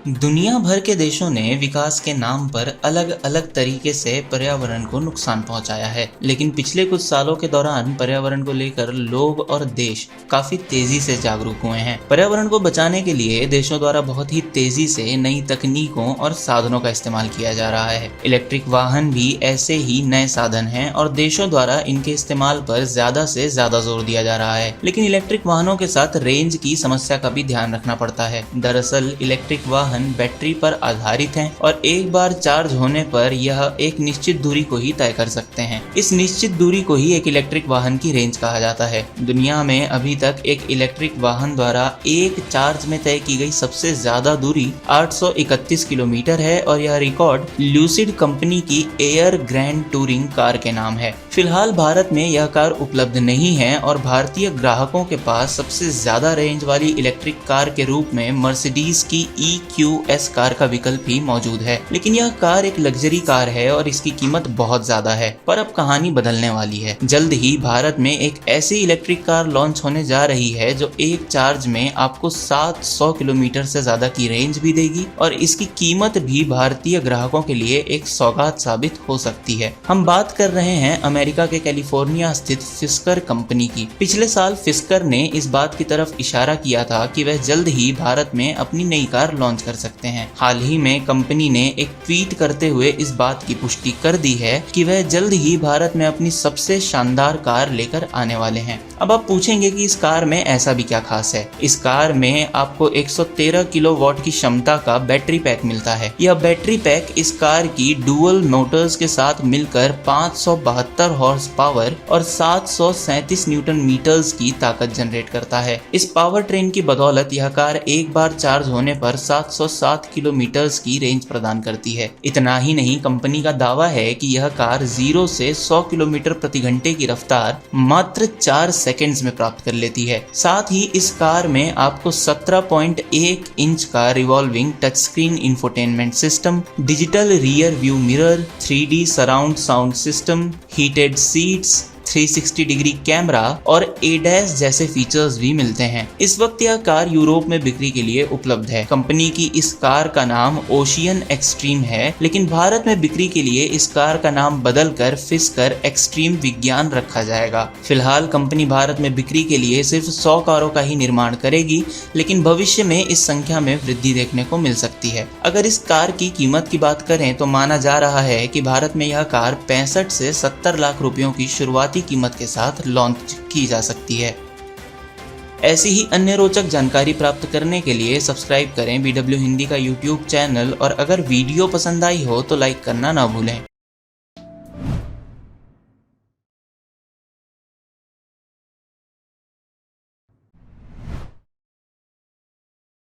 दुनिया भर के देशों ने विकास के नाम पर अलग अलग तरीके से पर्यावरण को नुकसान पहुंचाया है, लेकिन पिछले कुछ सालों के दौरान पर्यावरण को लेकर लोग और देश काफी तेजी से जागरूक हुए हैं। पर्यावरण को बचाने के लिए देशों द्वारा बहुत ही तेजी से नई तकनीकों और साधनों का इस्तेमाल किया जा रहा है। इलेक्ट्रिक वाहन भी ऐसे ही नए साधन हैं और देशों द्वारा इनके इस्तेमाल पर ज्यादा से ज्यादा जोर दिया जा रहा है। लेकिन इलेक्ट्रिक वाहनों के साथ रेंज की समस्या का भी ध्यान रखना पड़ता है। दरअसल इलेक्ट्रिक वाहन बैटरी पर आधारित हैं और एक बार चार्ज होने पर यह एक निश्चित दूरी को ही तय कर सकते हैं। इस निश्चित दूरी को ही एक इलेक्ट्रिक वाहन की रेंज कहा जाता है। दुनिया में अभी तक एक इलेक्ट्रिक वाहन द्वारा एक चार्ज में तय की गई सबसे ज्यादा दूरी 831 किलोमीटर है और यह रिकॉर्ड ल्यूसिड कंपनी की एयर ग्रैंड टूरिंग कार के नाम है। फिलहाल भारत में यह कार उपलब्ध नहीं है और भारतीय ग्राहकों के पास सबसे ज्यादा रेंज वाली इलेक्ट्रिक कार के रूप में मर्सिडीज की EQS कार का विकल्प ही मौजूद है। लेकिन यह कार एक लग्जरी कार है और इसकी कीमत बहुत ज्यादा है। पर अब कहानी बदलने वाली है। जल्द ही भारत में एक ऐसी इलेक्ट्रिक कार लॉन्च होने जा रही है जो एक चार्ज में आपको 700 किलोमीटर से ज्यादा की रेंज भी देगी और इसकी कीमत भी भारतीय ग्राहकों के लिए एक सौगात साबित हो सकती है। हम बात कर रहे हैं अमेरिका के कैलिफोर्निया स्थित फिस्कर कंपनी की। पिछले साल फिस्कर ने इस बात की तरफ इशारा किया था कि वह जल्द ही भारत में अपनी नई कार लॉन्च कर सकते हैं। हाल ही में कंपनी ने एक ट्वीट करते हुए इस बात की पुष्टि कर दी है कि वह जल्द ही भारत में अपनी सबसे शानदार कार लेकर आने वाले हैं। अब आप पूछेंगे कि इस कार में ऐसा भी क्या खास है। इस कार में आपको 113 किलोवाट की क्षमता का बैटरी पैक मिलता है। यह बैटरी पैक इस कार की डुअल मोटर्स के साथ मिलकर 572 हॉर्स पावर और 737 न्यूटन मीटर्स की ताकत जनरेट करता है। इस पावर ट्रेन की बदौलत यह कार एक बार चार्ज होने पर 707 किलोमीटर्स की रेंज प्रदान करती है। इतना ही नहीं, कंपनी का दावा है कि यह कार 0 से 100 किलोमीटर प्रति घंटे की रफ्तार मात्र 4 सेकंड्स में प्राप्त कर लेती है। साथ ही इस कार में आपको 17.1 इंच का revolving touch screen infotainment system, digital rear view mirror, 3D surround sound system, heated seats, 360 degree camera और ADAS जैसे फीचर्स भी मिलते हैं। इस वक्त यह कार यूरोप में बिक्री के लिए उपलब्ध है। कंपनी की इस कार का नाम ओशियन एक्सट्रीम है, लेकिन भारत में बिक्री के लिए इस कार का नाम बदलकर फिस्कर एक्सट्रीम विज्ञान रखा जाएगा। फिलहाल कंपनी भारत में बिक्री के लिए सिर्फ 100 कारों का ही निर्माण करेगी, लेकिन भविष्य में इस संख्या में वृद्धि देखने को मिल सकती है। अगर इस कार की कीमत की बात करें तो माना जा रहा है कि भारत में यह कार 65 से 70 लाख रुपयों की शुरुआती कीमत के साथ लॉन्च की जा सकती है। ऐसी ही अन्य रोचक जानकारी प्राप्त करने के लिए सब्सक्राइब करें BW हिंदी का YouTube चैनल और अगर वीडियो पसंद आई हो तो लाइक करना ना भूलें।